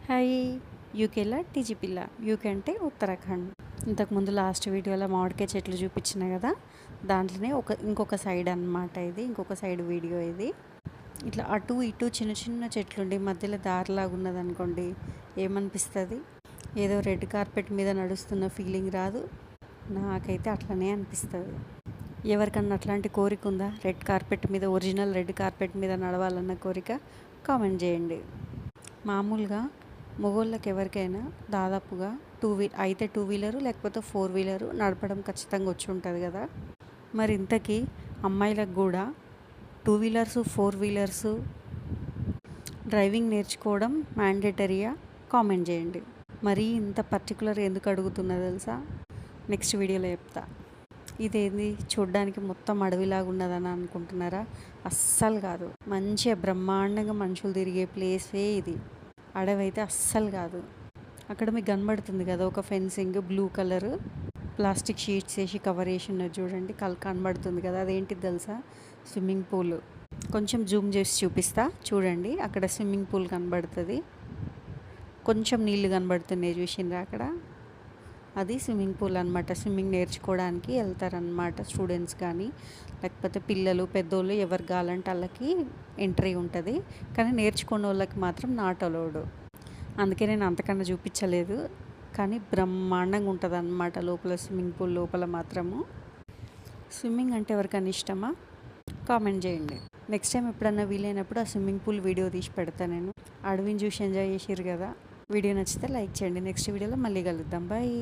Hi. యూకేలా టీజీపిల్ల. UK అంటే ఉత్తరాఖండ్. ఇంతకుముందు last వీడియోలో మామిడికాయ చెట్లు చూపించిన కదా, దాంట్లోనే ఇంకొక సైడ్ అన్నమాట. ఇంకొక సైడ్ వీడియో ఇది. ఇట్లా అటు ఇటు చిన్న చిన్న చెట్లుండి మధ్యలో దారిలాగా ఉన్నదనుకోండి, ఏమనిపిస్తుంది? ఏదో రెడ్ కార్పెట్ మీద నడుస్తున్న ఫీలింగ్ రాదు? నాకైతే అట్లనే అనిపిస్తుంది. ఎవరికన్నా అట్లాంటి కోరిక ఉందా? రెడ్ కార్పెట్ మీద, ఒరిజినల్ రెడ్ కార్పెట్ మీద నడవాలన్న కోరిక కామెంట్ చేయండి. మామూలుగా మగోళ్ళకి ఎవరికైనా దాదాపుగా టూ వీలరు లేకపోతే 4 వీలరు నడపడం ఖచ్చితంగా వచ్చి ఉంటుంది కదా. మరి ఇంతకీ అమ్మాయిలకు కూడా 2 వీలర్సు 4 వీలర్సు డ్రైవింగ్ నేర్చుకోవడం మ్యాండేటరీయా? కామెంట్ చేయండి. మరీ ఇంత పర్టికులర్ ఎందుకు అడుగుతున్నా తెలుసా? నెక్స్ట్ వీడియోలో చెప్తా. ఇదేంది చూడ్డానికి మొత్తం అడవిలాగా ఉన్నదని అనుకుంటున్నారా? అస్సలు కాదు. మంచిగా బ్రహ్మాండంగా మనుషులు తిరిగే ప్లేసే ఇది. అడవి అయితే అస్సలు కాదు. అక్కడ మీకు కనబడుతుంది కదా ఒక fencing, blue colour plastic sheets వేసి కవర్ వేసి ఉన్నది చూడండి, కనబడుతుంది కదా. అదేంటిది తెలుసా? Swimming pool. కొంచెం జూమ్ చేసి చూపిస్తా చూడండి. అక్కడ స్విమ్మింగ్ పూల్ కనబడుతుంది, కొంచెం నీళ్ళు కనబడుతున్నాయి చూసిండ్రా అక్కడ. అది స్విమ్మింగ్ పూల్ అనమాట. స్విమ్మింగ్ నేర్చుకోవడానికి వెళ్తారనమాట స్టూడెంట్స్ కానీ, లేకపోతే పిల్లలు పెద్దోళ్ళు ఎవరు కావాలంటే వాళ్ళకి ఎంట్రీ ఉంటుంది. కానీ నేర్చుకునే వాళ్ళకి మాత్రం నాట్ అలౌడ్. అందుకే నేను అంతకన్నా చూపించలేదు. కానీ బ్రహ్మాండంగా ఉంటుంది అన్నమాట లోపల. స్విమ్మింగ్ పూల్ లోపల మాత్రము. స్విమ్మింగ్ అంటే ఎవరికైనా ఇష్టమా? కామెంట్ చేయండి. నెక్స్ట్ టైం ఎప్పుడన్నా వీలైనప్పుడు ఆ స్విమ్మింగ్ పూల్ వీడియో తీసి పెడతా నేను. అడవిని చూసి ఎంజాయ్ చేసారు కదా. వీడియో నచ్చితే లైక్ చేయండి. నెక్స్ట్ వీడియోలో మళ్ళీ కలుద్దాం. బాయ్.